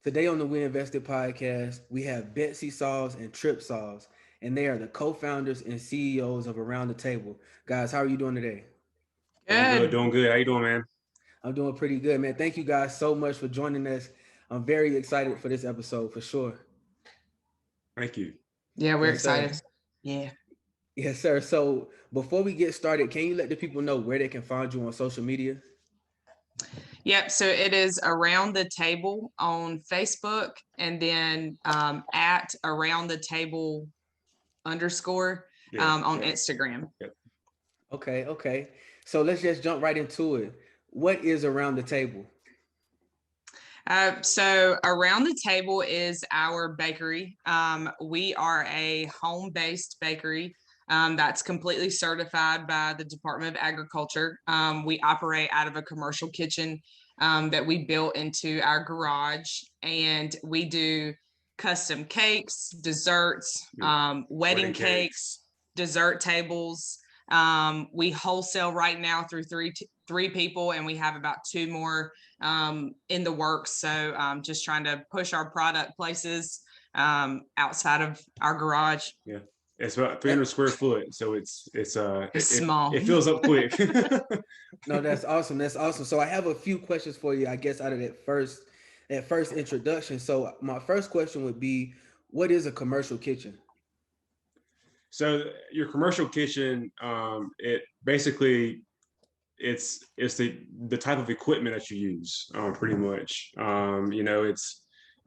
Today on the WEInvested podcast, we have Betsy Sauls and Tripp Sauls, and they are the co-founders and CEOs of Around the Table. Guys, how are you doing today? Doing good, Good. doing good. How you doing, man? I'm doing pretty good, man. Thank you guys so much for joining us. I'm very excited for this episode for sure. Thank you. Yeah, we're Yes, sir. excited. Yeah. Yes, sir. So before we get started, can you let the people know where they can find you on social media? Yep. So it is Around the Table on Facebook, and then at Around the Table underscore Yeah. on Instagram. Yep. Okay. So let's just jump right into it. What is Around the Table? So Around the Table is our bakery. We are a home-based bakery that's completely certified by the Department of Agriculture. We operate out of a commercial kitchen that we built into our garage, and we do custom cakes, desserts, wedding cakes, dessert tables. We wholesale right now through three people, and we have about two more in the works. So just trying to push our product places outside of our garage. Yeah. It's about 300 square foot, so It's small. it fills up quick. No, that's awesome. That's awesome. So I have a few questions for you, I guess, out of that first introduction. So my first question would be, what is a commercial kitchen? So your commercial kitchen, it basically it's the type of equipment that you use, pretty much.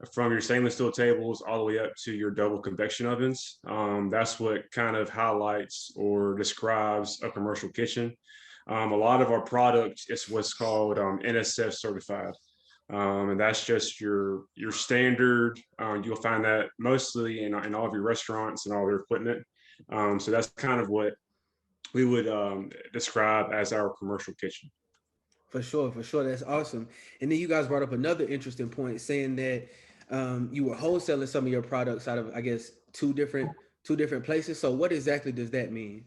It's from your stainless steel tables all the way up to your double convection ovens. That's what kind of highlights or describes a commercial kitchen. A lot of our product is what's called NSF certified. And that's just your standard. You'll find that mostly in all of your restaurants and all your equipment. So that's kind of what we would describe as our commercial kitchen. For sure, for sure. That's awesome. And then you guys brought up another interesting point, saying that you were wholesaling some of your products out of, I guess, two different places. So what exactly does that mean?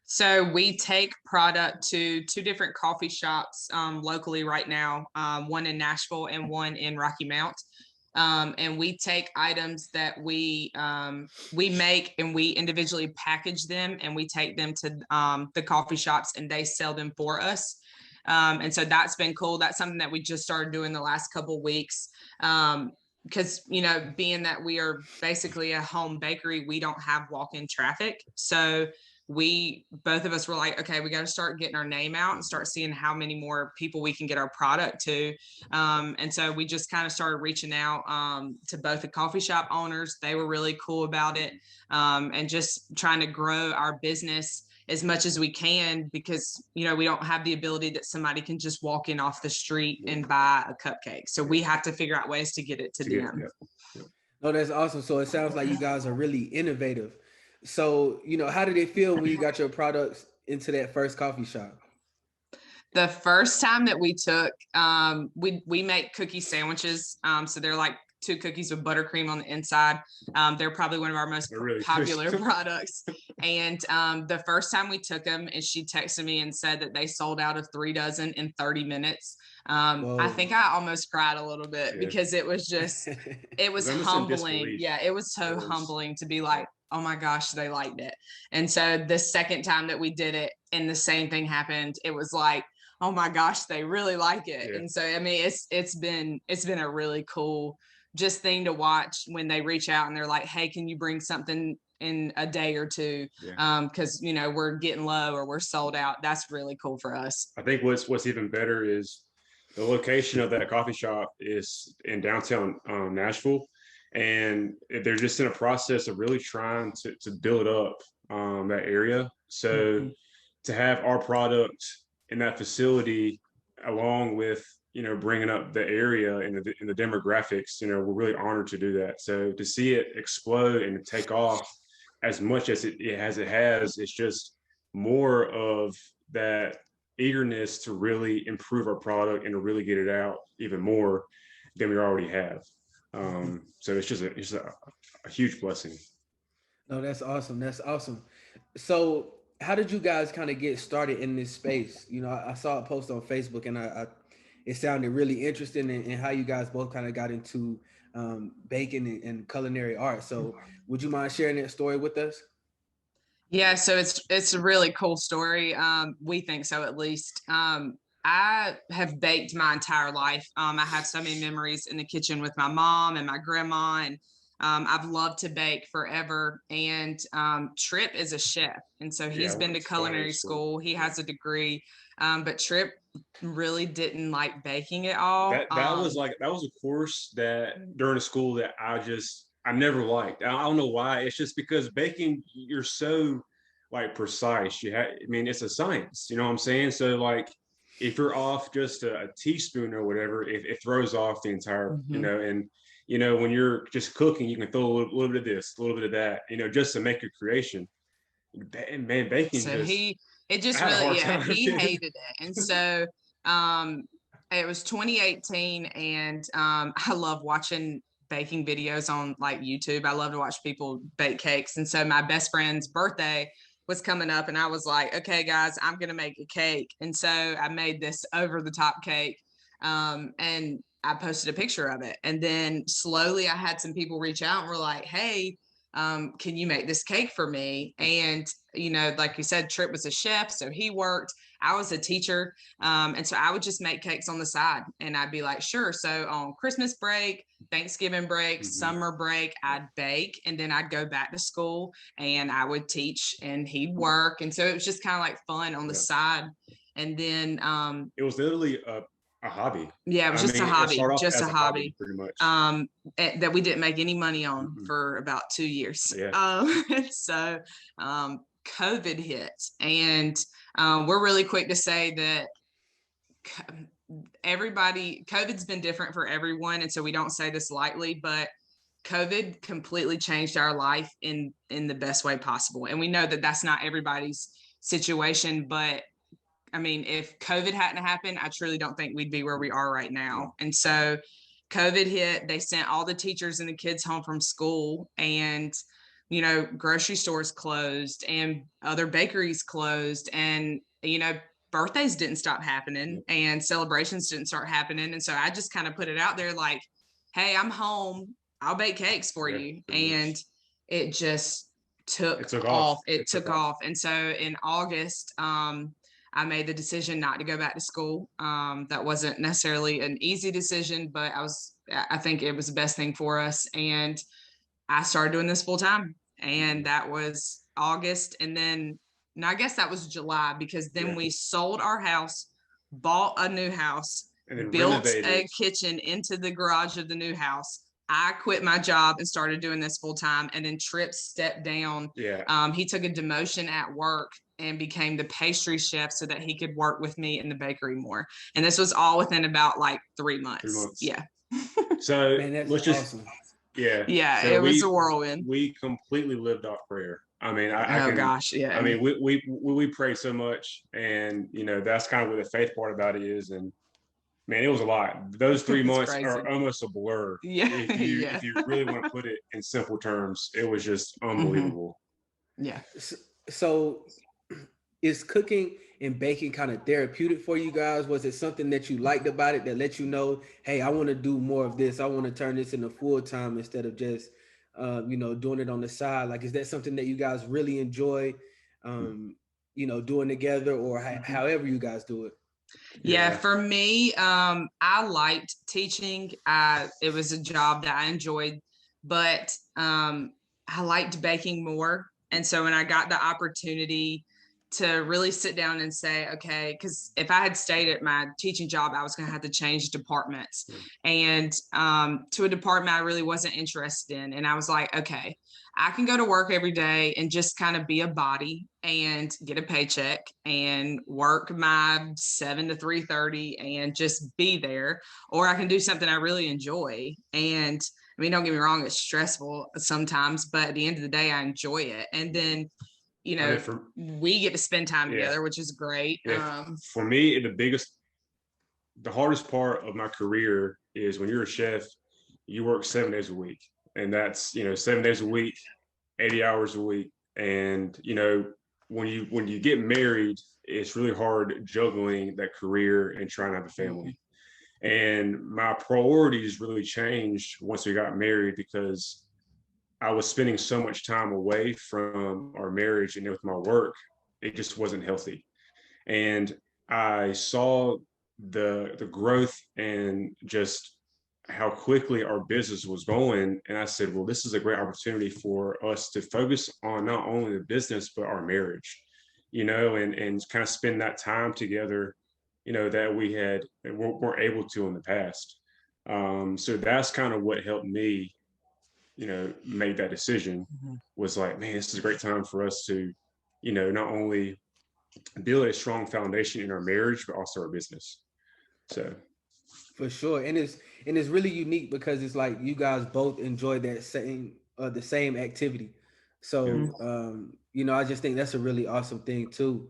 So we take product to two different coffee shops locally right now, one in Nashville and one in Rocky Mount. And we take items that we make, and we individually package them, and we take them to the coffee shops, and they sell them for us. And so that's been cool. That's something that we just started doing the last couple of weeks. Because being that we are basically a home bakery, we don't have walk-in traffic. So we both of us were like, okay, we got to start getting our name out and start seeing how many more people we can get our product to. And so we just kind of started reaching out to both the coffee shop owners. They were really cool about it, and just trying to grow our business as much as we can, because we don't have the ability that somebody can just walk in off the street and buy a cupcake. So we have to figure out ways to get it to them. No, that's awesome. So it sounds like you guys are really innovative. So, how did it feel when you got your products into that first coffee shop? The first time that we took, we make cookie sandwiches. So they're like two cookies with buttercream on the inside. They're probably one of our most really popular products. And the first time we took them, and she texted me and said that they sold out of 3 dozen in 30 minutes. I think I almost cried a little bit because it was just, it was humbling. Yeah, it was so humbling to be like, oh my gosh, they liked it. And so the second time that we did it and the same thing happened, it was like, oh my gosh, they really like it. And so I mean, it's been a really cool just thing to watch when they reach out and they're like, hey, can you bring something in a day or two? Because we're getting low or we're sold out. That's really cool for us. I think what's even better is the location of that coffee shop is in downtown Nashville, and they're just in a process of really trying to build up that area. So to have our product in that facility, along with bringing up the area and the demographics, we're really honored to do that. So to see it explode and take off as much as it has, it's just more of that eagerness to really improve our product and to really get it out even more than we already have. So it's just a huge blessing. No, that's awesome. That's awesome. So how did you guys kind of get started in this space? I saw a post on Facebook, and it sounded really interesting in how you guys both kind of got into baking and culinary art. So would you mind sharing that story with us? Yeah, so it's a really cool story. We think so, at least. I have baked my entire life. I have so many memories in the kitchen with my mom and my grandma, and I've loved to bake forever. And Tripp is a chef, and so Yeah, I he's been went to to culinary culinary school. school. He Yeah. has a degree, but Tripp really didn't like baking at all. That was like that was a course that during the school that I never liked. I don't know why. It's just because baking, you're so like precise. I mean, it's a science. You know what I'm saying? So like, if you're off just a teaspoon or whatever, it throws off the entire. Mhm. And when you're just cooking, you can throw a little bit of this, a little bit of that. Just to make a creation. Man, baking So just it I just had a really, hard yeah, time. he hated it. And so um, it was 2018, and I love watching baking videos on like YouTube. I love to watch people bake cakes. And so my best friend's birthday was coming up, and I was like, okay, guys, I'm going to make a cake. And so I made this over the top cake. And I posted a picture of it. And then slowly I had some people reach out and were like, hey, can you make this cake for me? And like you said, Tripp was a chef, so he worked. I was a teacher, and so I would just make cakes on the side, and I'd be like, sure. So on Christmas break, Thanksgiving break, Mhm. summer break, I'd bake, and then I'd go back to school and I would teach, and he'd work, and so it was just kind of like fun on the Yeah. side. And then It was literally a hobby. yeah, it was I just a mean, it hobby, started off just a as a hobby, hobby, pretty much. that we didn't make any money on Mhm. for about 2 years. Yeah. And so COVID hit, and we're really quick to say that COVID's been different for everyone, and so we don't say this lightly, but COVID completely changed our life in the best way possible. And we know that that's not everybody's situation, but I mean, if COVID hadn't happened, I truly don't think we'd be where we are right now. And so COVID hit, they sent all the teachers and the kids home from school, and grocery stores closed and other bakeries closed, and birthdays didn't stop happening and celebrations didn't start happening. And so I just kind of put it out there like, hey, I'm home, I'll bake cakes for Yeah, you. pretty much. And it just took It took off. off. It took off. And so in August, I made the decision not to go back to school. That wasn't necessarily an easy decision, but I think it was the best thing for us. And I started doing this full time. And that was August. And then, and I guess that was July, because then Yeah. we sold our house, bought a new house, And then built a renovated. kitchen into the garage of the new house. I quit my job and started doing this full time. And then Tripp stepped down. Yeah. He took a demotion at work and became the pastry chef so that he could work with me in the bakery more. And this was all within about like 3 months. 3 months. Yeah. So Man, that's let's just awesome. yeah. Yeah, So it was a whirlwind. we completely lived off prayer. I mean, I Oh can. gosh, yeah. I mean, we pray so much, and that's kind of what the faith part about it is. And man, it was a lot. Those 3 months crazy. are almost a blur. Yeah, If you really want to put it in simple terms, it was just unbelievable. Yeah. So is cooking and baking kind of therapeutic for you guys? Was it something that you liked about it that let you know, hey, I want to do more of this. I want to turn this into full time instead of just, doing it on the side. Like, is that something that you guys really enjoy, doing together, or however you guys do it? Yeah, for me, I liked teaching. It was a job that I enjoyed, but I liked baking more. And so when I got the opportunity to really sit down and say, okay, because if I had stayed at my teaching job, I was going to have to change departments, and to a department I really wasn't interested in. And I was like, okay, I can go to work every day and just kind of be a body and get a paycheck and work my 7 to 3:30 and just be there, or I can do something I really enjoy. And I mean, don't get me wrong, it's stressful sometimes, but at the end of the day, I enjoy it. And then, we get to spend time together, which is great. Yeah. For me, the hardest part of my career is when you're a chef, you work 7 days a week, and that's 7 days a week, 80 hours a week, and when you get married, it's really hard juggling that career and trying to have a family. And my priorities really changed once we got married because I was spending so much time away from our marriage and with my work, it just wasn't healthy. And I saw the growth and just how quickly our business was going. And I said, well, this is a great opportunity for us to focus on not only the business, but our marriage, and kind of spend that time together, that weren't able to in the past. So that's kind of what helped me, make that decision was like, man, this is a great time for us to, not only build a strong foundation in our marriage, but also our business. So For sure. And it's really unique because it's like you guys both enjoy that same the same activity. yeah. So I just think that's a really awesome thing too.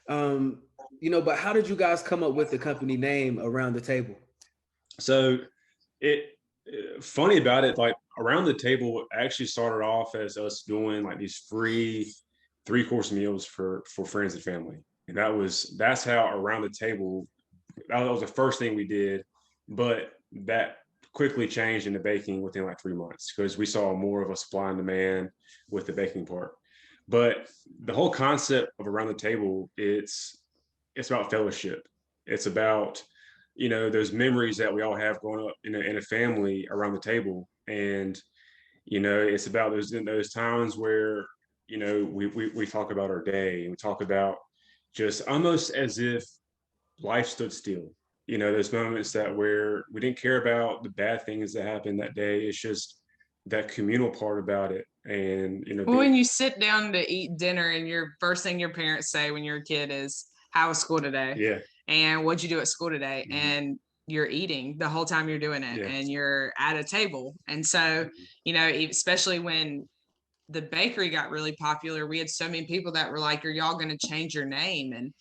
Um, but how did you guys come up with the company name Around the Table? So it funny about it, like around the table actually started off as us doing like these free 3-course meals for friends and family. And that's how around the table, that was the first thing we did. But that quickly changed into baking within like 3 months because we saw more of a supply and demand with the baking part. But the whole concept of around the table, it's about fellowship. It's about, those memories that we all have growing up in a family around the table. And, it's about those times where, we talk about our day and we talk about just almost as if life stood still. Those moments that where we didn't care about the bad things that happened that day. It's just that communal part about it. And, When you sit down to eat dinner and your first thing your parents say when you're a kid is, how was school today? yeah, And what'd you do at school today? Mhm. And you're eating the whole time you're doing it, Yeah. and you're at a table. And so, especially when the bakery got really popular, we had so many people that were like, are y'all going to change your name? And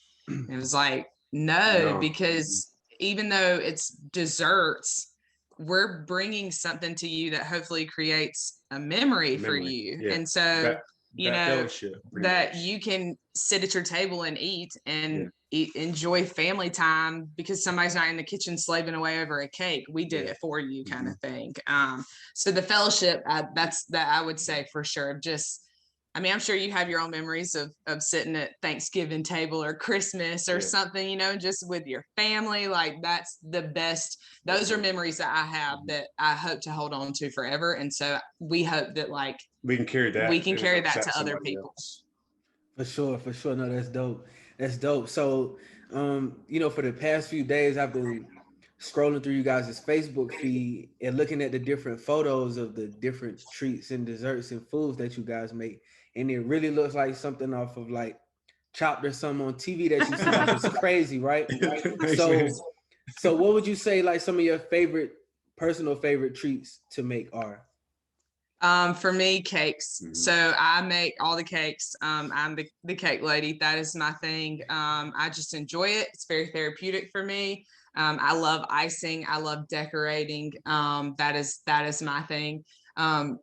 it was like, no, No. because even though it's desserts, we're bringing something to you that hopefully creates a memory for Memory. you. Yeah. And so, That fellowship that much. you can sit at your table and eat and Yeah. enjoy family time because somebody's not in the kitchen slaving away over a cake. We did Yeah. it for you, kind of thing. So the fellowship, that's that I would say for sure. Just, I mean, I'm sure you have your own memories of sitting at Thanksgiving table or Christmas or Yeah. something, just with your family. Like that's the best. Those are memories that I have that I hope to hold on to forever. And so we hope that like we can carry that. we can carry that to other people. Else. For sure, for sure. No, that's dope. That's dope. So, for the past few days, I've been scrolling through you guys' Facebook feed and looking at the different photos of the different treats and desserts and foods that you guys make. And it really looks like something off of like Chopped or something on TV that you see. Like it's crazy, right? So what would you say like some of your personal favorite treats to make are? For me, cakes. So I make all the cakes. I'm the cake lady. That is my thing. I just enjoy it. It's very therapeutic for me. I love icing. I love decorating. That is my thing.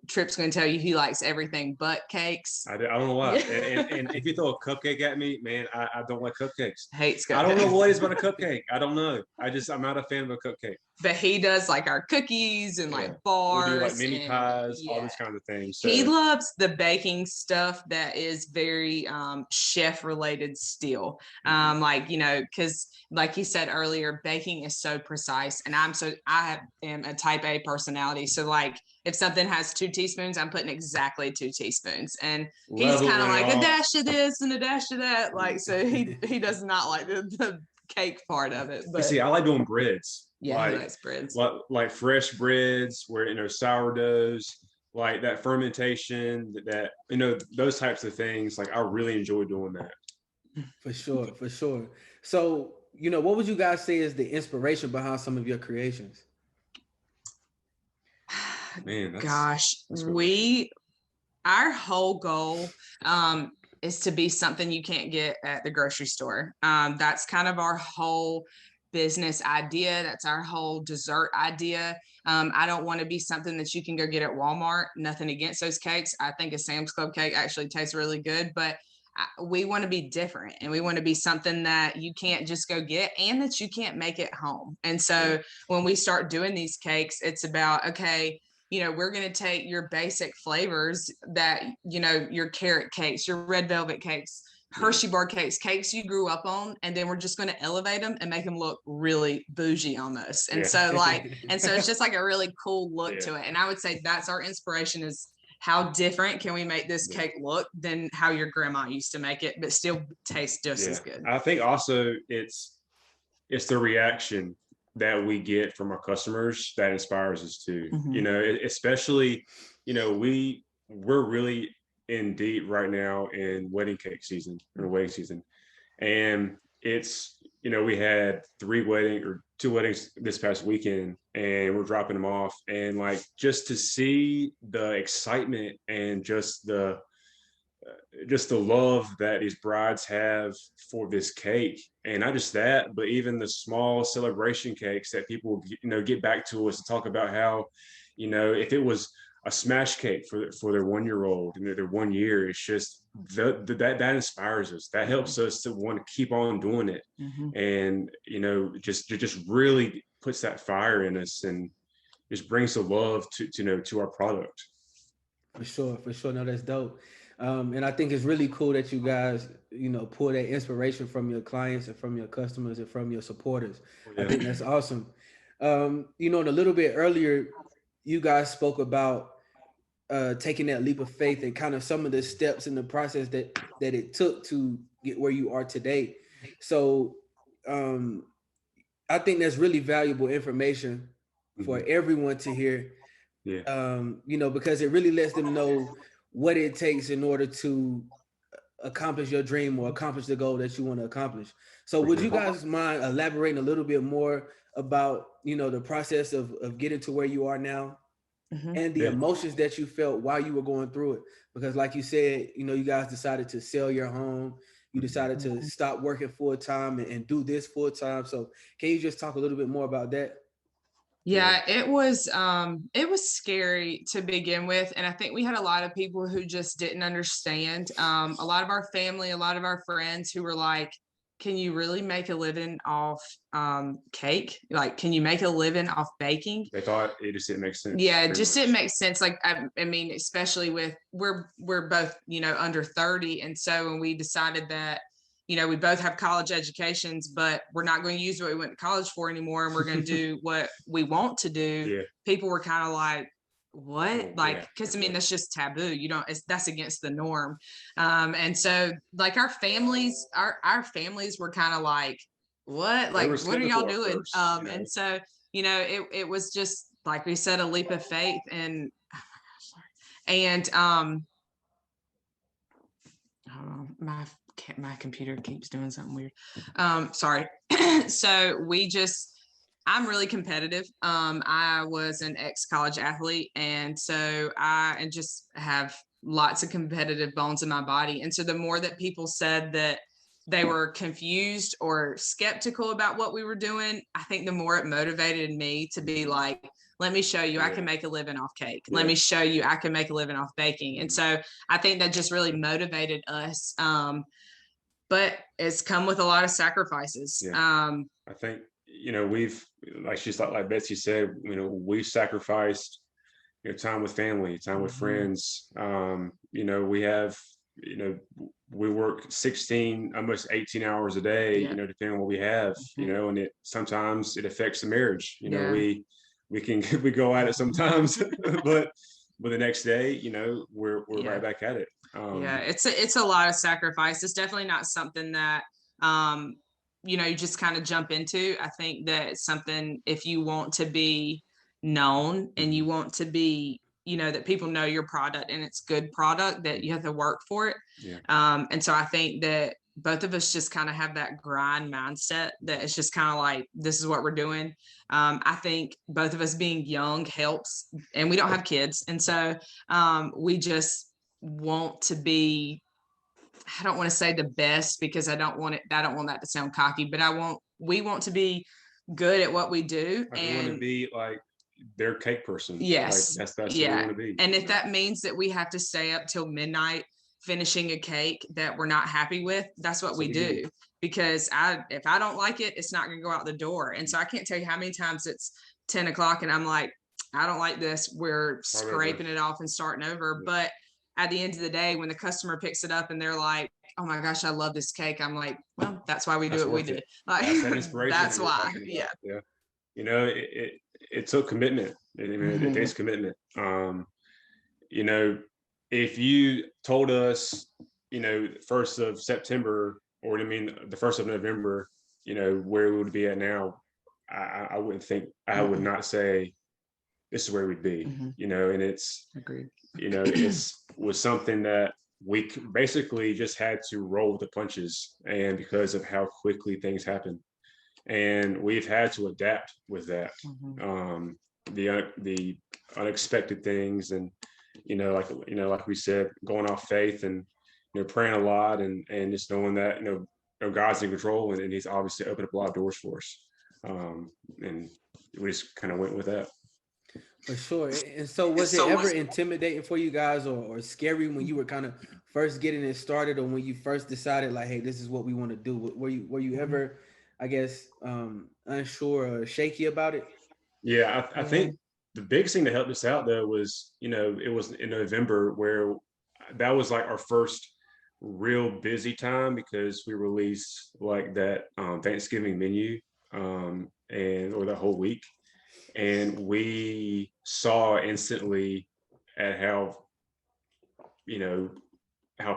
Tripp's going to tell you he likes everything but cakes. I don't know why. And if you throw a cupcake at me, man, I don't like cupcakes. Hates cupcakes. I don't know what it is about a cupcake. I don't know. I'm not a fan of a cupcake. But he does like our cookies and like bars. We do like mini pies, all these kinds of things. So. He loves the baking stuff that is very chef related still. Because like he said earlier, baking is so precise, and I am a type A personality. So like if something has 2 teaspoons, I'm putting exactly 2 teaspoons. And he's kind of like a dash of this and a dash of that. Like, so he does not like the cake part of it. But see, I like doing breads. Yeah, he likes breads. Like fresh breads where, sourdoughs, like that fermentation, that, those types of things. Like I really enjoy doing that. For sure, for sure. So, what would you guys say is the inspiration behind some of your creations? Man, our whole goal is to be something you can't get at the grocery store. That's kind of our whole business idea. That's our whole dessert idea. I don't want to be something that you can go get at Walmart. Nothing against those cakes. I think a Sam's Club cake actually tastes really good, but we want to be different, and we want to be something that you can't just go get and that you can't make at home. And so when we start doing these cakes, it's about, okay, we're going to take your basic flavors that, your carrot cakes, your red velvet cakes, Hershey bar cakes you grew up on, and then we're just going to elevate them and make them look really bougie almost. And so it's just like a really cool look to it. And I would say that's our inspiration, is how different can we make this cake look than how your grandma used to make it, but still taste just as good. I think also it's the reaction that we get from our customers that inspires us too. Especially, we're really in deep right now in wedding cake season, or wedding season. And it's, we had 2 weddings this past weekend, and we're dropping them off. And like, just to see the excitement and just the love that these brides have for this cake, and not just that, but even the small celebration cakes that people, get back to us to talk about how, if it was a smash cake for their 1-year-old and their 1 year, it's just that inspires us. That helps us to want to keep on doing it. And, just really puts that fire in us and just brings the love to our product. For sure. No, that's dope. And I think it's really cool that you guys, pull that inspiration from your clients and from your customers and from your supporters. I think that's awesome. A little bit earlier, you guys spoke about taking that leap of faith and kind of some of the steps in the process that it took to get where you are today. So I think that's really valuable information for everyone to hear. Because it really lets them know what it takes in order to accomplish your dream or accomplish the goal that you want to accomplish. So would you guys mind elaborating a little bit more about, the process of getting to where you are now and the emotions that you felt while you were going through it? Because like you said, you guys decided to sell your home. You decided to stop working full time and do this full time. So can you just talk a little bit more about that? Yeah, it was scary to begin with. And I think we had a lot of people who just didn't understand. A lot of our family, a lot of our friends who were like, can you really make a living off cake? Like, can you make a living off baking? They thought it just didn't make sense. Yeah, it just didn't make sense. Like, I mean, especially with, we're both, under 30. And so when we decided that, we both have college educations, but we're not going to use what we went to college for anymore, and we're going to do what we want to do. People were kind of like, what? Like, because I mean, that's just taboo. That's against the norm. And so like our families were kind of like, what? Like, what are y'all doing? And so, it was just, like we said, a leap of faith. And my computer keeps doing something weird. Sorry. So I'm really competitive. I was an ex-college athlete. And so I just have lots of competitive bones in my body. And so the more that people said that they were confused or skeptical about what we were doing, I think the more it motivated me to be like, let me show you I can make a living off cake. Let me show you I can make a living off baking. And so I think that just really motivated us. But it's come with a lot of sacrifices. I think, we've, like Betsy said, we sacrificed, time with family, time with friends. We have, we work 16, almost 18 hours a day, depending on what we have, and sometimes it affects the marriage. We go at it sometimes, but the next day, we're right back at it. It's a lot of sacrifice. It's definitely not something that, you just kind of jump into. I think that it's something, if you want to be known and you want to be, that people know your product and it's good product, that you have to work for it. And so I think that both of us just kind of have that grind mindset, that it's just kind of like, this is what we're doing. I think both of us being young helps, and we don't have kids. And so we just want to be, I don't want to say the best, because I don't want that to sound cocky, but we want to be good at what we do. And want to be like their cake person. Yes. Like that's what we want to be. And if that means that we have to stay up till midnight finishing a cake that we're not happy with, that's what we do. Because if I don't like it, it's not going to go out the door. And so I can't tell you how many times it's 10 o'clock and I'm like, I don't like this. We're scraping it off and starting over. But at the end of the day, when the customer picks it up and they're like, oh my gosh, I love this cake, I'm like, well, that's why we do what we do. Like, that's that inspiration. That's why. Yeah. You know, it took commitment. It takes commitment. You know, if you told us, you know, 1st of September, or the 1st of November, you know, where we would be at now, I wouldn't think, I would not say this is where we'd be, you know, and it's, agreed. You know, was something that we basically just had to roll with the punches, and because of how quickly things happen, and we've had to adapt with that, the unexpected things, and like we said, going off faith, and praying a lot, and just knowing that God's in control, and He's obviously opened up a lot of doors for us, and we just kind of went with that. For sure. And so was it ever intimidating for you guys, or scary when you were kind of first getting it started, or when you first decided like, hey, this is what we want to do? Were you ever, I guess, unsure or shaky about it? Yeah, I think the biggest thing that helped us out though was, it was in November, where that was like our first real busy time, because we released like that Thanksgiving menu, or the whole week. And we saw instantly at how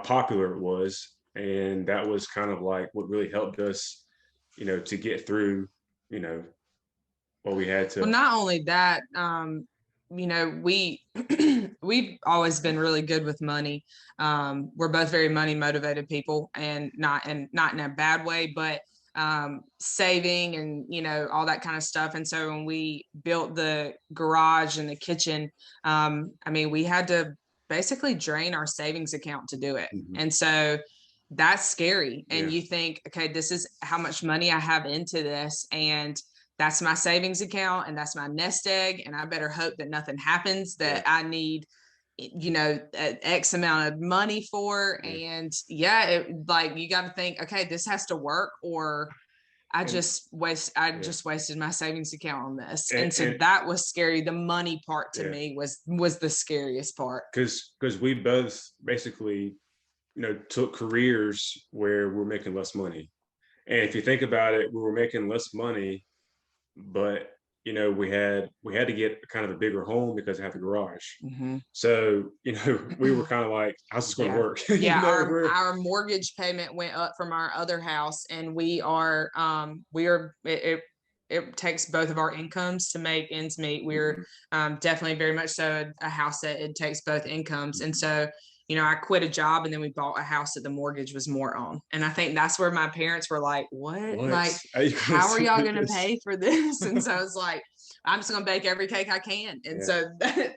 popular it was. And that was kind of like what really helped us, to get through, what we had to. Well, not only that, we've always been really good with money. We're both very money motivated people, and not in a bad way, but saving and all that kind of stuff. And so when we built the garage and the kitchen, we had to basically drain our savings account to do it. And so that's scary. And you think, okay, this is how much money I have into this, and that's my savings account, and that's my nest egg, and I better hope that nothing happens that I need X amount of money for. And like, you got to think, okay, this has to work, or I just wasted my savings account on this. And so that was scary. The money part to me was the scariest part, because we both basically took careers where we're making less money. And if you think about it, we were making less money, but we had to get kind of a bigger home because I have the garage. So we were kind of like, how's this going to work? Our mortgage payment went up from our other house, and it takes both of our incomes to make ends meet. We're definitely very much so a house that it takes both incomes. And so I quit a job, and then we bought a house that the mortgage was more on. And I think that's where my parents were like, what? Like, how are y'all going to pay for this? And so I was like, I'm just going to bake every cake I can. And so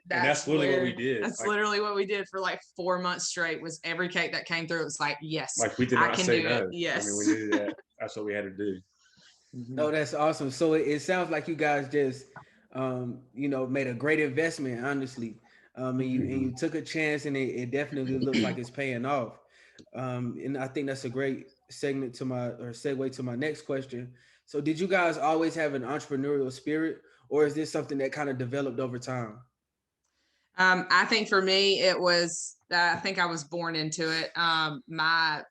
that's literally what we did. That's literally what we did for like 4 months straight, was every cake that came through, it was like, yes, like we did not say no. Yes. We knew that. That's what we had to do. Oh, that's awesome. So it sounds like you guys just, made a great investment, honestly. And you took a chance, and it definitely looks like it's paying off. And I think that's a great segue to my next question. So did you guys always have an entrepreneurial spirit, or is this something that kind of developed over time? I think for me, it was, I think I was born into it. My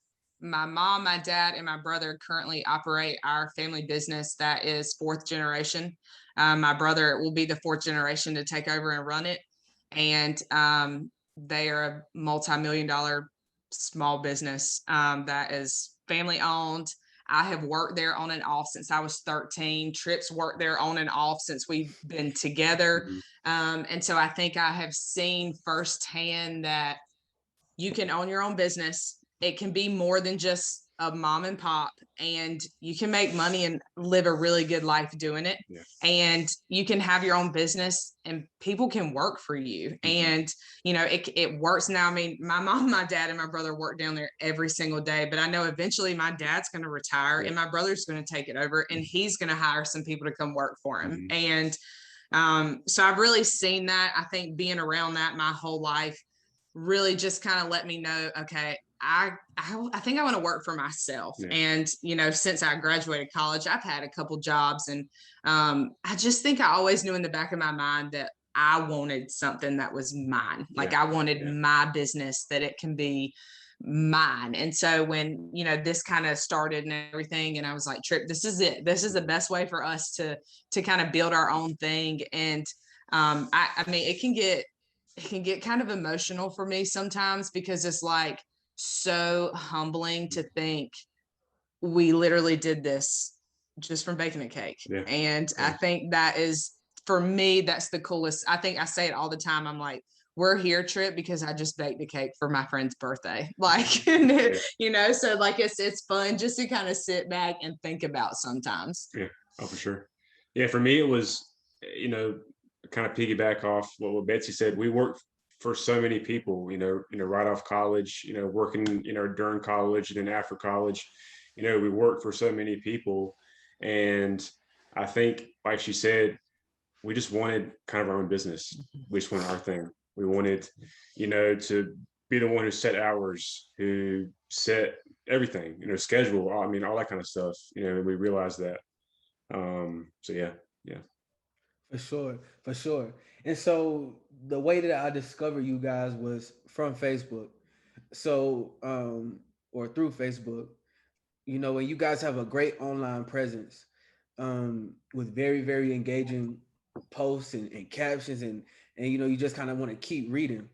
mom, my dad, and my brother currently operate our family business that is 4th generation. My brother will be the 4th generation to take over and run it. And they are a multi-million-dollar small business that is family owned. I have worked there on and off since I was 13. Tripp's worked there on and off since we've been together. And so I think I have seen firsthand that you can own your own business. It can be more than just a mom and pop, and you can make money and live a really good life doing it. And you can have your own business, and people can work for you. And it works now. My mom, my dad, and my brother work down there every single day, but I know eventually my dad's going to retire, and my brother's going to take it over, and he's going to hire some people to come work for him. And so I've really seen that. I think being around that my whole life really just kind of let me know, okay, I think I want to work for myself. Yeah. And, since I graduated college, I've had a couple jobs, and I just think I always knew in the back of my mind that I wanted something that was mine. Like I wanted my business, that it can be mine. And so when, this kind of started and everything, and I was like, Tripp, this is it. This is the best way for us to kind of build our own thing. And I mean, it can get kind of emotional for me sometimes, because it's like so humbling to think we literally did this just from baking a cake. Yeah. And I think that is, for me, that's the coolest. I think I say it all the time. I'm like, we're here, Tripp, because I just baked a cake for my friend's birthday. Like, so like it's fun just to kind of sit back and think about sometimes. Yeah. Oh, for sure. Yeah. For me, it was, kind of piggyback off what Betsy said. We worked for so many people, right off college, working, during college and then after college, we worked for so many people. And I think, like she said, we just wanted kind of our own business. We just wanted our thing. We wanted, to be the one who set hours, who set everything, schedule, I mean, all that kind of stuff, we realized that. So yeah. For sure. And so the way that I discovered you guys was from Facebook. So, or through Facebook, and you guys have a great online presence, with very, very engaging posts and captions, and you just kind of want to keep reading.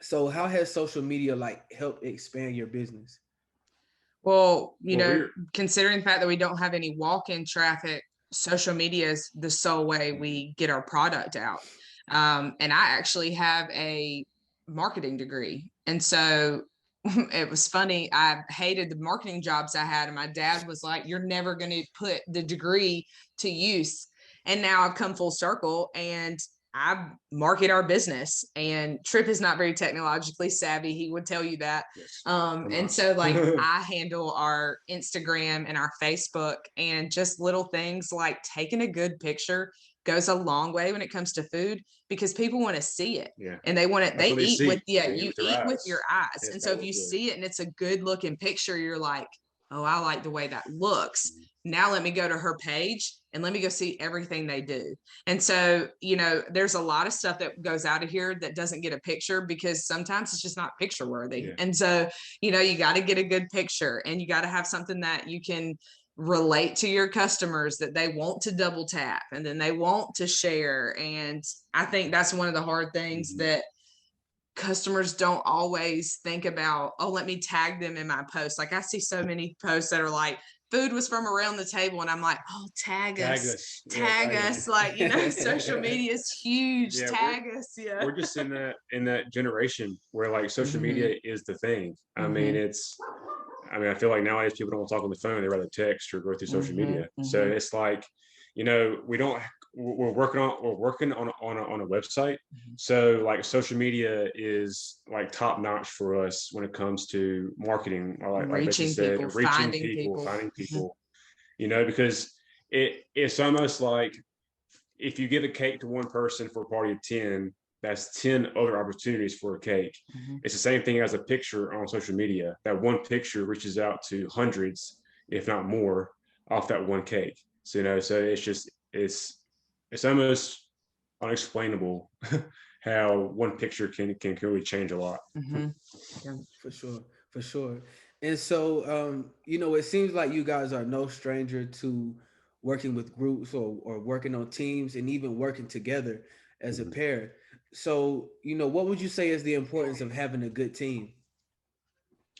So how has social media like helped expand your business? Well, considering the fact that we don't have any walk-in traffic, social media is the sole way we get our product out. And I actually have a marketing degree. And so it was funny. I hated the marketing jobs I had. And my dad was like, you're never going to put the degree to use. And now I've come full circle and I market our business, and Tripp is not very technologically savvy. He would tell you that. Yes, and so like I handle our Instagram and our Facebook, and just little things like taking a good picture goes a long way when it comes to food, because people want to see it. Yeah. And they want it. They eat with, you eat with your eyes. Yes, and so if you see it and it's a good looking picture, you're like, oh, I like the way that looks. Now let me go to her page and let me go see everything they do. And so, there's a lot of stuff that goes out of here that doesn't get a picture because sometimes it's just not picture worthy. Yeah. And so, you got to get a good picture, and you got to have something that you can relate to your customers, that they want to double tap and then they want to share. And I think that's one of the hard things that customers don't always think about. Oh, let me tag them in my post. Like I see so many posts that are like, food was from around the table, and I'm like, oh, tag us. Like, social media is huge. Yeah, tag us. Yeah, we're just in that generation where like social media is the thing. I mean, I feel like nowadays people don't want to talk on the phone; they rather text or go through social media. So it's like, we're working on a website. So like social media is like top notch for us when it comes to marketing, or like Betsy said, finding people, because it's almost like if you give a cake to one person for a party of 10, that's 10 other opportunities for a cake. It's the same thing as a picture on social media. That one picture reaches out to hundreds, if not more, off that one cake. So, so it's almost unexplainable how one picture can really change a lot. Yeah, for sure. And so, it seems like you guys are no stranger to working with groups or working on teams and even working together as a pair. So, what would you say is the importance of having a good team?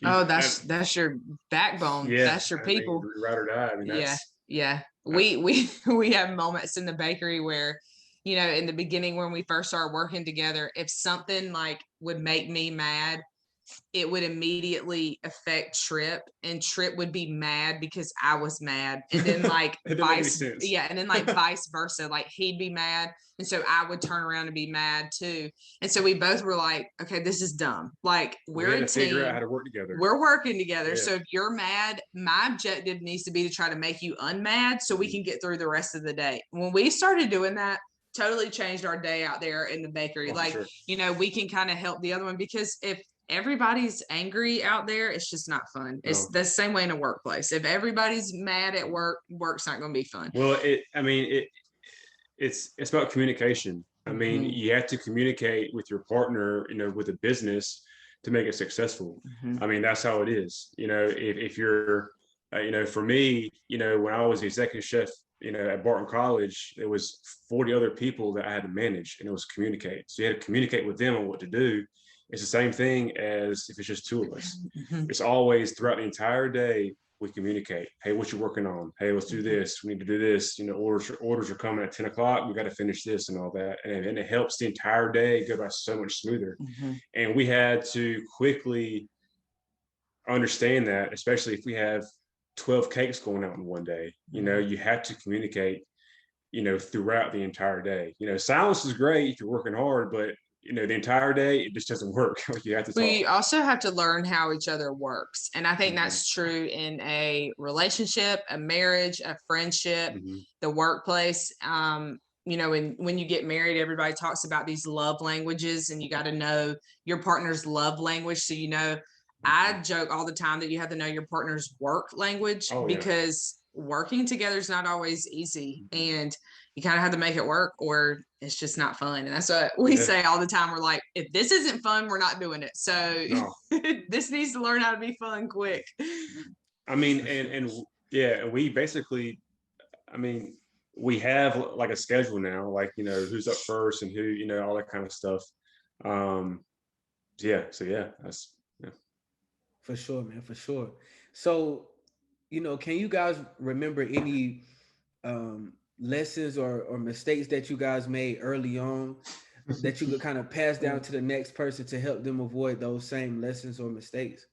Oh, that's your backbone. Yeah, that's your people. Ride or die. Yeah. We have moments in the bakery where, in the beginning when we first started working together, if something like would make me mad, it would immediately affect Tripp, and Tripp would be mad because I was mad. And then like vice versa, like he'd be mad. And so I would turn around and be mad too. And so we both were like, okay, this is dumb. Like we're a team. Figure out how to work together. We're working together. Yeah. So if you're mad, my objective needs to be to try to make you unmad so we can get through the rest of the day. When we started doing that, totally changed our day out there in the bakery. Oh, Like, sure. you know, we can kind of help the other one, because if everybody's angry out there, it's just not fun. It's No. the same way in a workplace. If everybody's mad at work, work's not going to be fun. Well, it's about communication. I mean, Mhm. you have to communicate with your partner, with a business to make it successful. Mhm. I mean, that's how it is. If you're, for me, when I was the executive chef, at Barton College, there was 40 other people that I had to manage, and it was communicate. So you had to communicate with them on what to do. It's the same thing as if it's just two of us. Mhm. It's always throughout the entire day, we communicate. Hey, what you working on? Hey, let's do this. We need to do this. Orders are coming at 10 o'clock. We got to finish this and all that. And it helps the entire day go by so much smoother. Mhm. And we had to quickly understand that, especially if we have 12 cakes going out in one day. You have to communicate, throughout the entire day. Silence is great if you're working hard, but the entire day, it just doesn't work. You have to talk. We also have to learn how each other works. And I think Mhm. that's true in a relationship, a marriage, a friendship, the workplace. When you get married, everybody talks about these love languages, and you got to know your partner's love language. So, I joke all the time that you have to know your partner's work language, Oh, yeah. because working together is not always easy. And you kind of have to make it work, or it's just not fun. And that's what we Yeah. say all the time. We're like, if this isn't fun, we're not doing it. So No. this needs to learn how to be fun quick. I mean, and yeah, we basically, I mean, we have like a schedule now, like, who's up first and who, all that kind of stuff. So yeah, that's, yeah. For sure, man, for sure. So, can you guys remember any lessons or mistakes that you guys made early on that you could kind of pass down to the next person to help them avoid those same lessons or mistakes?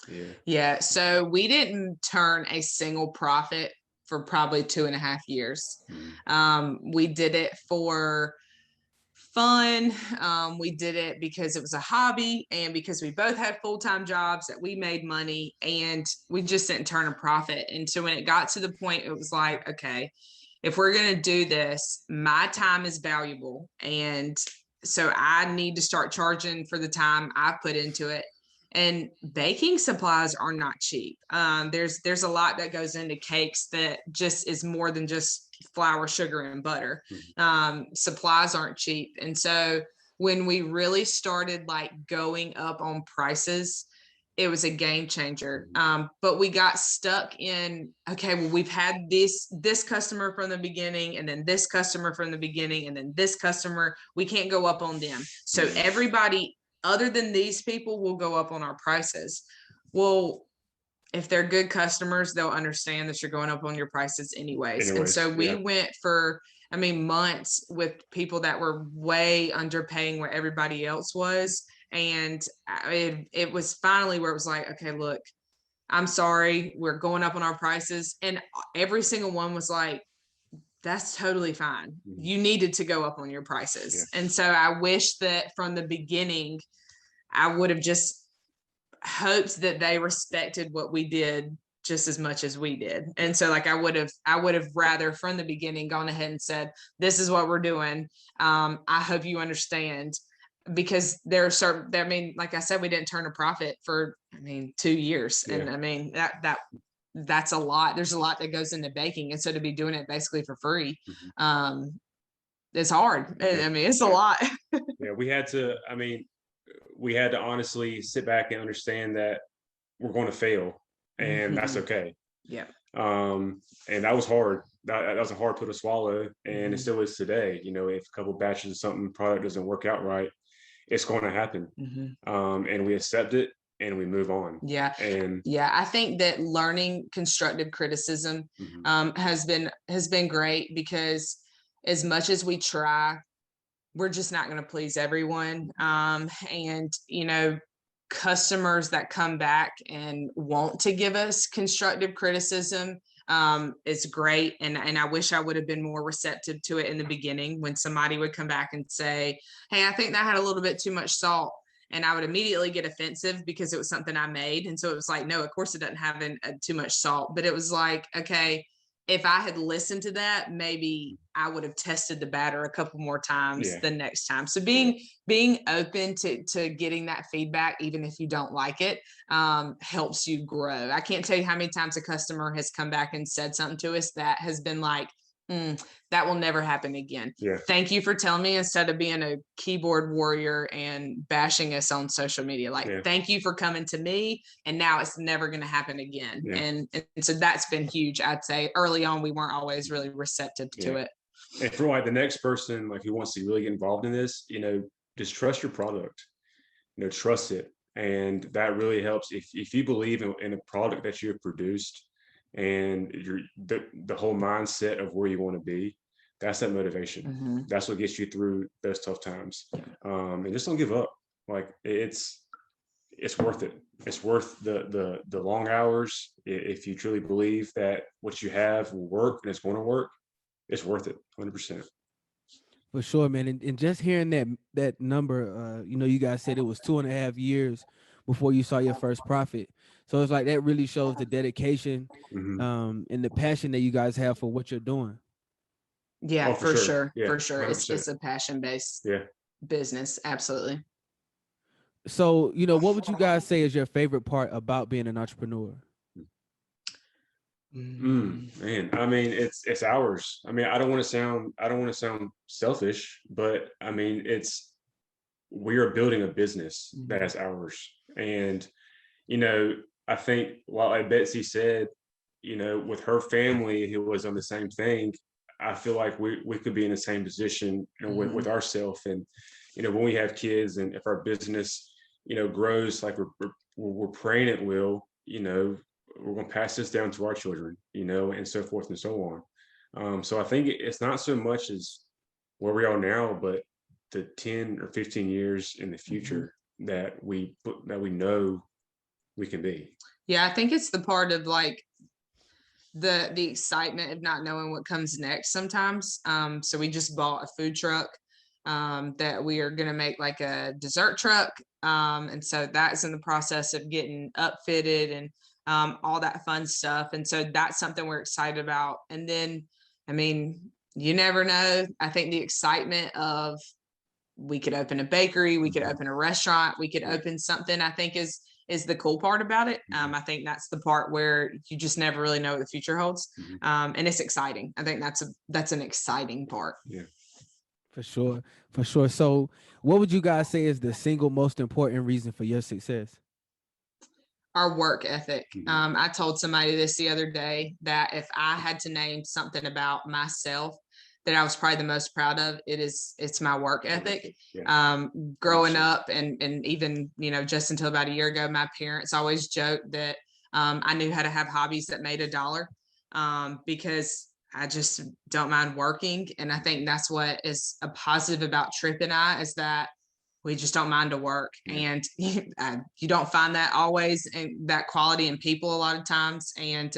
Yeah. Yeah. So we didn't turn a single profit for probably 2.5 years. We did it for fun. We did it because it was a hobby, and because we both had full-time jobs that we made money, and we just didn't turn a profit. And so when it got to the point, it was like, okay, if we're going to do this, my time is valuable. And so I need to start charging for the time I put into it. And baking supplies are not cheap. There's a lot that goes into cakes that just is more than just flour, sugar, and butter. Supplies aren't cheap. And so when we really started like going up on prices, it was a game changer. But we got stuck in, okay, well, we've had this customer from the beginning, and then this customer from the beginning, and then this customer, we can't go up on them. So everybody other than these people will go up on our prices. Well, if they're good customers, they'll understand that you're going up on your prices anyways. And so we went for, months with people that were way underpaying where everybody else was. And it was finally where it was like, okay, look, I'm sorry, we're going up on our prices. And every single one was like, that's totally fine. You needed to go up on your prices. Yeah. And so I wish that from the beginning, I would have just hoped that they respected what we did just as much as we did. And so like I would have rather from the beginning gone ahead and said, this is what we're doing. I hope you understand, because there are certain, like I said, we didn't turn a profit for 2 years. Yeah. And that's a lot. There's a lot that goes into baking. And so to be doing it basically for free, it's hard. Yeah. It's a lot. Yeah, we had to honestly sit back and understand that we're going to fail, and that's okay. Yeah. And that was hard. That was a hard pill to swallow, and it still is today. If a couple batches of something product doesn't work out right, it's going to happen. And we accept it and we move on. Yeah. And yeah, I think that learning constructive criticism has been great, because as much as we try, we're just not going to please everyone. And, customers that come back and want to give us constructive criticism is great. And I wish I would have been more receptive to it in the beginning, when somebody would come back and say, hey, I think that had a little bit too much salt. And I would immediately get offensive because it was something I made. And so it was like, no, of course it doesn't have too much salt. But it was like, okay, if I had listened to that, maybe I would have tested the batter a couple more times the next time. So being open to getting that feedback, even if you don't like it, helps you grow. I can't tell you how many times a customer has come back and said something to us that has been like, that will never happen again. Thank you for telling me, instead of being a keyboard warrior and bashing us on social media. Like, thank you for coming to me, and now it's never going to happen again. And so that's been huge. I'd say early on, we weren't always really receptive to it. And for like the next person, like who wants to really get involved in this, just trust your product, trust it. And that really helps if you believe in a product that you have produced, and the whole mindset of where you want to be. That's that motivation. That's what gets you through those tough times. And just don't give up. Like it's worth it. It's worth the long hours. If you truly believe that what you have will work and it's going to work, it's worth it 100%. For sure, man. And just hearing that number, you guys said it was 2.5 years before you saw your first profit. So it's like that really shows the dedication and the passion that you guys have for what you're doing. Yeah, for sure. For sure. It's a passion-based business. Absolutely. So, what would you guys say is your favorite part about being an entrepreneur? Man, I mean, it's ours. I mean, I don't want to sound selfish, but I mean, we are building a business that is ours. And, I think, like Betsy said, with her family who was on the same thing, I feel like we could be in the same position, with ourselves. And, when we have kids, and if our business, grows like we're praying it will, we're going to pass this down to our children, and so forth and so on. So I think it's not so much as where we are now, but the 10 or 15 years in the future that we know we can be. Yeah, I think it's the part of like the excitement of not knowing what comes next sometimes. So we just bought a food truck that we are going to make like a dessert truck. And so that's in the process of getting upfitted and all that fun stuff. And so that's something we're excited about. And then, I mean, you never know. I think the excitement of we could open a bakery, we could open a restaurant, we could open something, I think is the cool part about it. I think that's the part where you just never really know what the future holds. And it's exciting. I think that's an exciting part. Yeah. For sure. For sure. So what would you guys say is the single most important reason for your success? Our work ethic. I told somebody this the other day that if I had to name something about myself that I was probably the most proud of, it's my work ethic. Growing up and even, just until about a year ago, my parents always joked that I knew how to have hobbies that made $1 because I just don't mind working. And I think that's what is a positive about Tripp and I, is that we just don't mind to work. And you don't find that always, and that quality in people a lot of times. And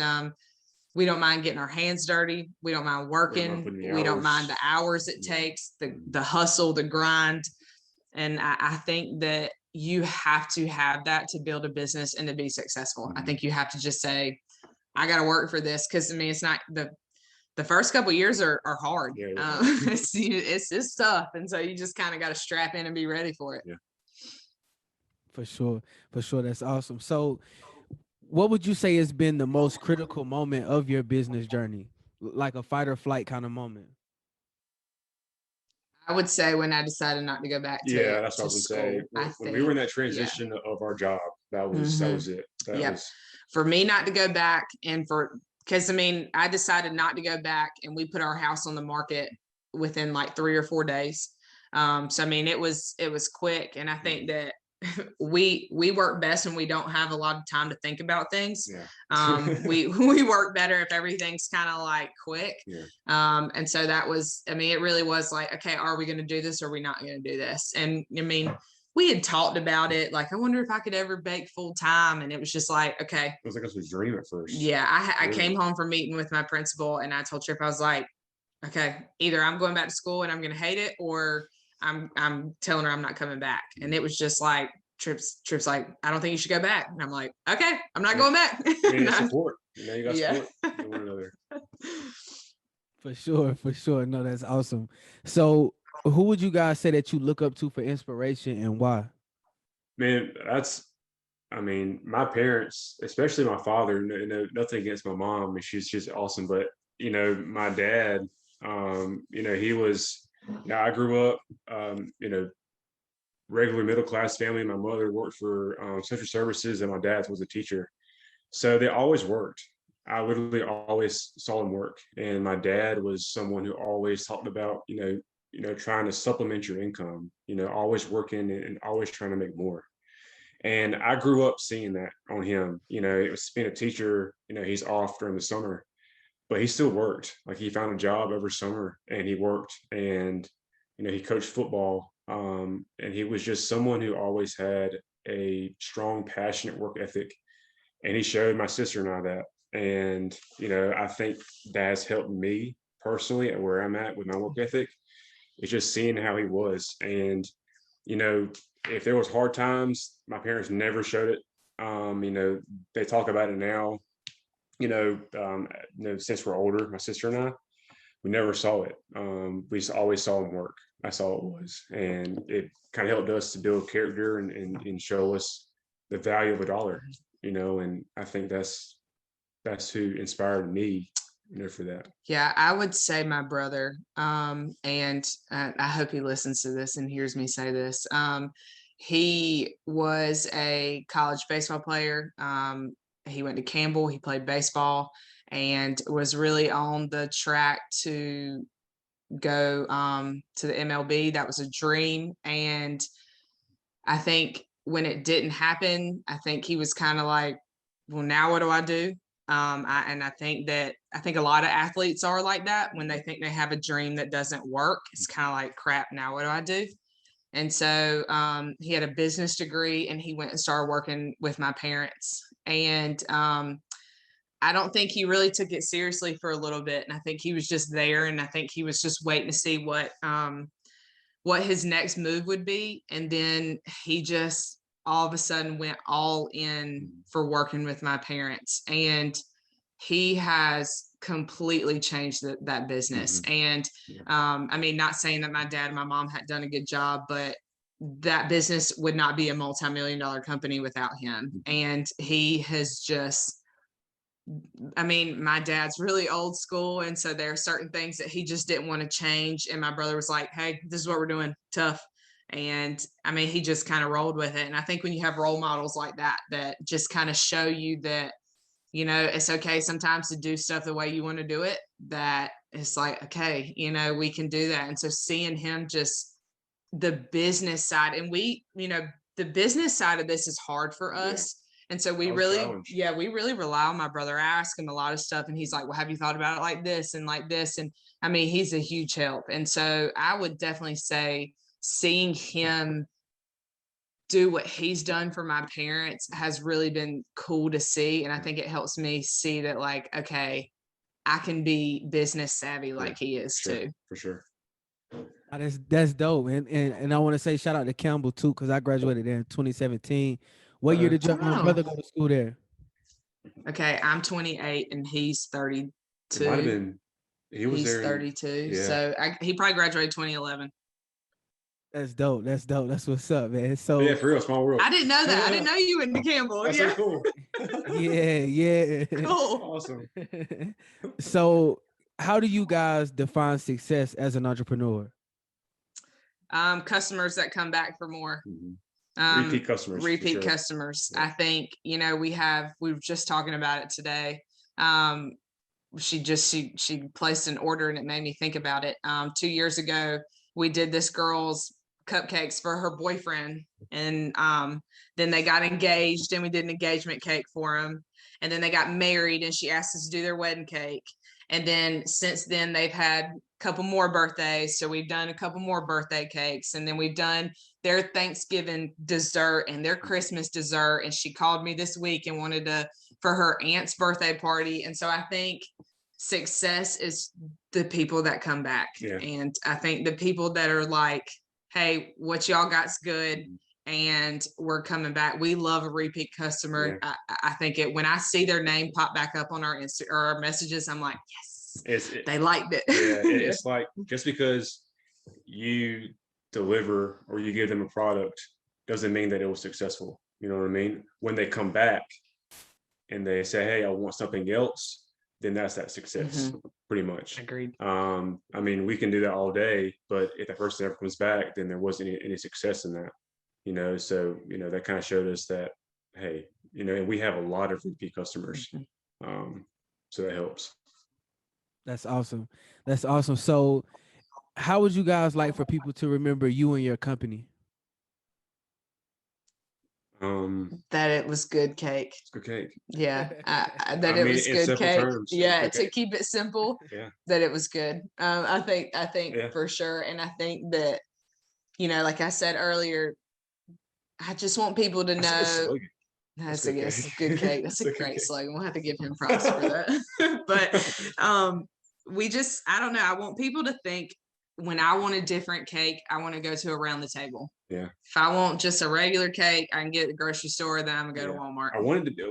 we don't mind getting our hands dirty. We don't mind working. We don't mind the hours it takes, the hustle, the grind. And I think that you have to have that to build a business and to be successful. I think you have to just say, I got to work for this. Cause I mean, it's not the first couple of years are hard. It's tough. And so you just kind of got to strap in and be ready for it. For sure. For sure. That's awesome. So what would you say has been the most critical moment of your business journey? Like a fight or flight kind of moment? I would say when I decided not to go back to that's what I was school. Say. When we were in that transition of our job, that was it. For me not to go back, and because I mean, I decided not to go back, and we put our house on the market within like 3 or 4 days. So I mean, it was quick, and I think that we work best when we don't have a lot of time to think about things. We work better if everything's kind of like quick. And so that was, I mean, it really was like, okay, are we going to do this or are we not going to do this? And I mean, we had talked about it, like, I wonder if I could ever bake full time. And it was just like, okay. It was like a dream at first. I came home from meeting with my principal, and I told Tripp, I was like, okay, either I'm going back to school and I'm going to hate it, or I'm telling her I'm not coming back. And it was just like, Tripp's like, I don't think you should go back. And I'm like, okay, I'm not going back. Support. You got support from one another. For sure. No, that's awesome. So who would you guys say that you look up to for inspiration and why? Man, my parents, especially my father, nothing against my mom. I mean, she's awesome, but my dad, he was, I grew up, regular middle class family. My mother worked for social services, and my dad was a teacher, so they always worked. I literally always saw them work, and my dad was someone who always talked about, trying to supplement your income, always working and always trying to make more. And I grew up seeing that on him. It was being a teacher, he's off during the summer, but he still worked. Like, he found a job every summer and he worked, and, he coached football. And he was just someone who always had a strong, passionate work ethic. And he showed my sister and I that. And, I think that has helped me personally at where I'm at with my work ethic. It's just seeing how he was. And, if there was hard times, my parents never showed it. They talk about it now, since we're older, my sister and I, we never saw it. We always saw him work. That's all it was. And it kind of helped us to build character and show us the value of a dollar, and I think that's who inspired me, for that. Yeah, I would say my brother, and I hope he listens to this and hears me say this. He was a college baseball player. He went to Campbell. He played baseball and was really on the track to go to the MLB. That was a dream. And I think when it didn't happen, I think he was kind of like, well, now what do I do? I think a lot of athletes are like that. When they think they have a dream that doesn't work, it's kind of like, crap, now what do I do? And so he had a business degree, and he went and started working with my parents. And I don't think he really took it seriously for a little bit. And I think he was just there, and I think he was just waiting to see what his next move would be. And then he just all of a sudden went all in for working with my parents. And he has completely changed that business. And not saying that my dad and my mom had done a good job, but that business would not be a multi-million-dollar company without him. And he has just, my dad's really old school. And so there are certain things that he just didn't want to change. And my brother was like, hey, this is what we're doing, tough. And he just kind of rolled with it. And I think when you have role models like that just kind of show you that, it's okay sometimes to do stuff the way you want to do it, that it's like, okay, we can do that. And so seeing him just the business side, and we, the business side of this is hard for us. And so we really rely on my brother. I ask him a lot of stuff, and he's like, well, have you thought about it like this and like this? And he's a huge help. And so I would definitely say seeing him do what he's done for my parents has really been cool to see. And I think it helps me see that, like, okay, I can be business savvy like he is too. For sure. That's dope. And I want to say shout out to Campbell too, because I graduated there in 2017. What year did your brother go to school there? Okay, I'm 28 and he's 32. It might have been. He's 32. So he probably graduated 2011. That's dope. That's what's up, man. So yeah, for real, small world. I didn't know that. I didn't know you went to Campbell. That's so cool. Yeah. Cool. Awesome. So how do you guys define success as an entrepreneur? Customers that come back for more. Repeat customers. Customers. I think, we were just talking about it today. She placed an order, and it made me think about it. 2 years ago, we did this girl's cupcakes for her boyfriend, and then they got engaged, and we did an engagement cake for them, and then they got married, and she asked us to do their wedding cake. And then since then they've had a couple more birthdays, so we've done a couple more birthday cakes, and then we've done their Thanksgiving dessert and their Christmas dessert. And she called me this week and wanted for her aunt's birthday party. And so I think success is the people that come back. And I think the people that are like, hey, what y'all got's good, and we're coming back. We love a repeat customer. Yeah. I think when I see their name pop back up on our or our messages, I'm like, yes, they liked it. Yeah, it's like just because you deliver or you give them a product doesn't mean that it was successful. You know what I mean? When they come back and they say, "Hey, I want something else," then that's that success, pretty much. Agreed. I mean, we can do that all day, but if that person ever comes back, then there wasn't any success in that. You know, so that kind of showed us that, hey, and we have a lot of repeat customers, so that helps. That's awesome. That's awesome. So, how would you guys like for people to remember you and your company? That it was good cake. It's good cake. Yeah, that I it mean, was in good simple cake. terms, Yeah, good to cake. keep it simple. Yeah. That it was good. I think Yeah. for sure, and I think that like I said earlier, I just want people to That's a good know. slogan. That's good a cake. good cake. That's a It's a good great cake. slogan. We'll have to give him props for that. But I don't know. I want people to think when I want a different cake, I want to go to around the table. Yeah. If I want just a regular cake, I can get at the grocery store, then I'm gonna go to Yeah. Walmart.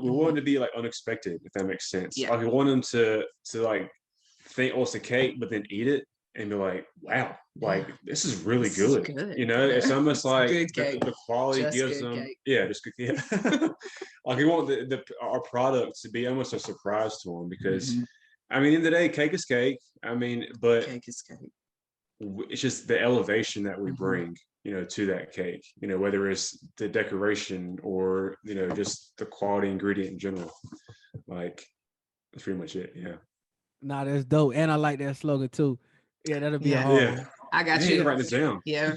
We wanted to be like unexpected, if that makes sense. Yeah. Like we want them to like think, oh, it's a cake, but then eat it and be like, wow, like this is really This is good. good. It's almost It's like good cake. the quality Just gives good them, cake. yeah, just good. Yeah. Like we want our product to be almost a surprise to them because, I mean, in the day, cake is cake. I mean, but Cake is cake. it's just the elevation that we bring, to that cake, whether it's the decoration or, just the quality ingredient in general. Like, that's pretty much it. Yeah. Nah, that's dope. And I like that slogan too. Yeah, that'll be a Yeah. hard Yeah. one. I got I need to you. write this down. Yeah.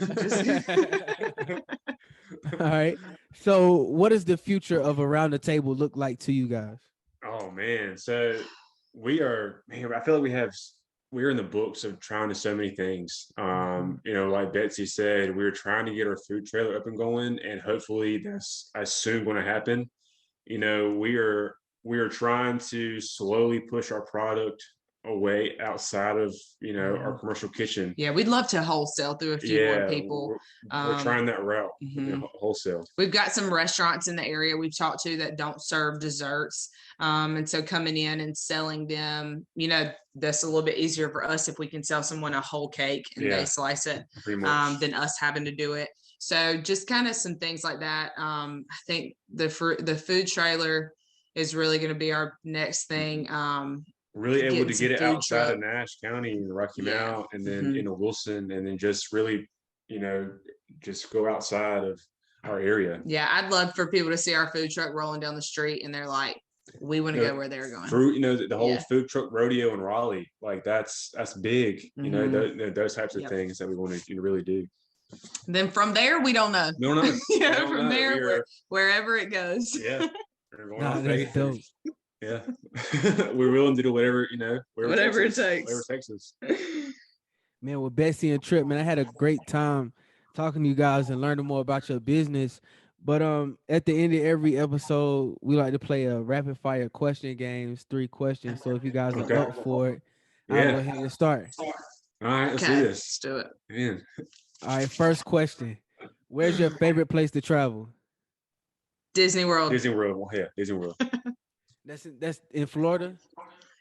All right. So, what does the future of Around the Table look like to you guys? Oh man. So I feel like we're in the books of trying to so many things. Like Betsy said, we're trying to get our food trailer up and going, and hopefully that's as soon going to happen. We are trying to slowly push our product away outside of our commercial kitchen. Yeah, we'd love to wholesale through a few more people. We're trying that route, wholesale. We've got some restaurants in the area we've talked to that don't serve desserts. And so coming in and selling them, that's a little bit easier for us if we can sell someone a whole cake and they slice it than us having to do it. So just kind of some things like that. I think the food trailer is really going to be our next thing. Really able to get it outside truck. of Nash County and Rocky Mount, and then Wilson, and then just really, just go outside of our area. Yeah, I'd love for people to see our food truck rolling down the street, and they're like, "We want to go where they're going." The whole food truck rodeo in Raleigh, like that's big. Those types of things that we want to really do. Then from there, we don't know. No, no. Yeah, from there, wherever it goes. Yeah. That's dope. Yeah. We're willing to do whatever whatever it takes. Whatever it takes us. Man, with Betsy and Tripp, man, I had a great time talking to you guys and learning more about your business. But at the end of every episode, we like to play a rapid fire question games, 3 questions. So if you guys are up for it, I'll go ahead and start. All right, let's do this. Let's do it. Man. All right, first question. Where's your favorite place to travel? Disney World. Disney World. Well, yeah, Disney World. That's in Florida?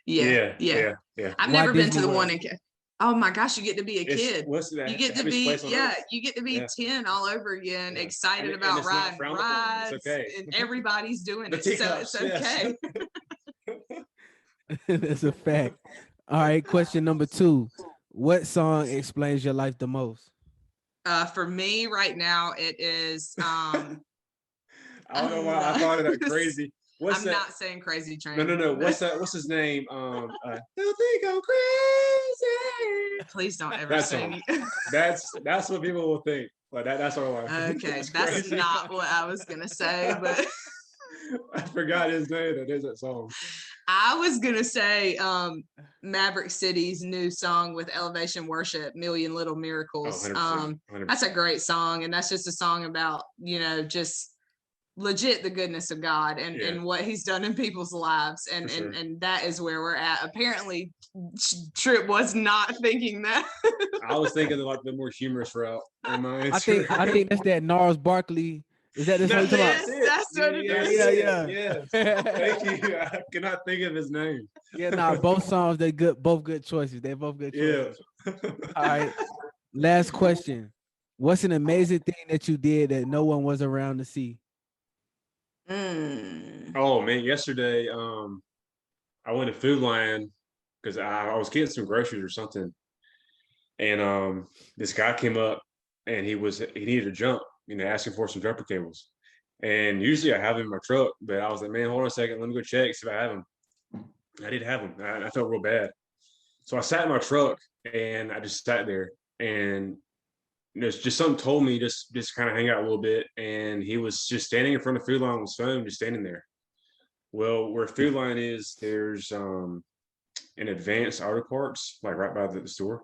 Yeah. I've never been to the one in Oh my gosh, you get to be a kid. What's that? You get to be, you get to be 10 all over again, excited about riding rides, and everybody's doing it. So it's okay. That's a fact. All right, question number 2. What song explains your life the most? For me right now, it is I don't know why I thought of that crazy. I'm not saying Crazy Train. No. What's his name? Don't think I'm crazy. Please don't ever sing. That's what people will think. But that's what I Okay, that's not what I was gonna say, but I forgot his name. That is that song. I was gonna say Maverick City's new song with Elevation Worship, Million Little Miracles. 100%. That's a great song, and that's just a song about just legit the goodness of God and what he's done in people's lives, and that is where we're at. Apparently Tripp was not thinking that. I was thinking like the more humorous route. I think that's that Gnarls Barkley Is that this one you That's talking it. That's what it That's is. it. Yeah. Thank you. I cannot think of his name. Yeah, nah, both songs, they good, both good choices. They're both good choices. Yeah. All right. Last question. What's an amazing thing that you did that no one was around to see? Oh man, yesterday I went to Food Lion because I was getting some groceries or something, and this guy came up and he needed a jump, asking for some jumper cables. And usually I have them in my truck, but I was like, man, hold on a second, let me go check, see if I have them. I didn't have them. I felt real bad. So I sat in my truck and I just sat there, and it's just something told me just kind of hang out a little bit. And he was just standing in front of Food Line on his phone, just standing there. Well, where Food Line is, there's an advanced auto parts, like right by the store.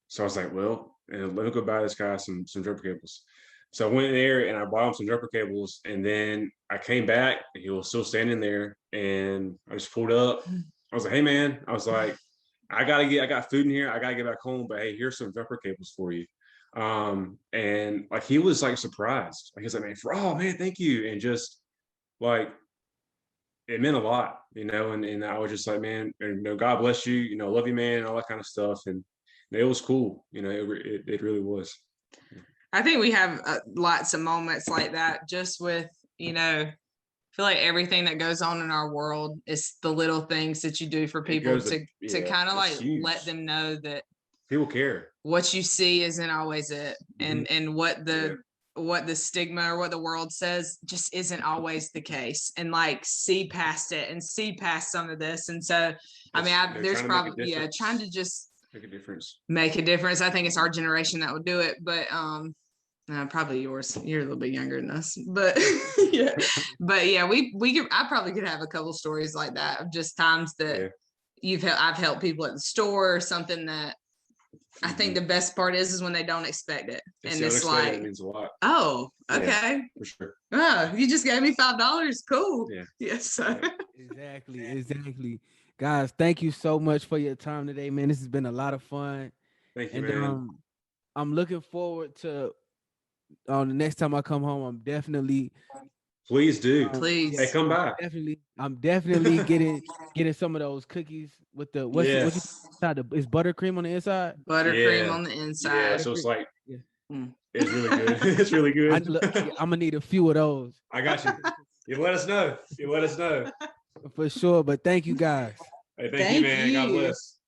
So I was like, well, let me go buy this guy some jumper cables. So I went there and I bought him some jumper cables, and then I came back and he was still standing there, and I just pulled up. I was like, hey man, I was like, I got food in here. I gotta get back home, but hey, here's some jumper cables for you. And like he was like surprised. Like he's like, man, oh man, thank you. And just like it meant a lot, and I was just like, man, God bless you, love you, man, and all that kind of stuff. And it was cool, it really was. I think we have lots of moments like that just with, I feel like everything that goes on in our world is the little things that you do for people to kind of like huge. let them know that People care. What you see isn't always it. And what the stigma or what the world says just isn't always the case, and like see past it and see past some of this. And so, there's probably, trying to just make a difference. I think it's our generation that would do it, but probably yours. You're a little bit younger than us, but yeah, I probably could have a couple stories like that of just times that I've helped people at the store or something that I think the best part is when they don't expect it. And it's like, it means a lot. Oh, okay. Yeah, for sure. Oh, you just gave me $5. Cool. Yeah. Yes. Exactly. Guys, thank you so much for your time today, man. This has been a lot of fun. Thank you, man. I'm looking forward to the next time I come home. I'm definitely Please do. Please. Hey, come by. I'm definitely getting some of those cookies with the what's inside? Is buttercream on the inside? Buttercream on the inside. Yeah, so it's like it's really good. It's really good. I'm gonna need a few of those. I got you. You let us know. For sure. But thank you guys. Hey, thank you, man. God bless.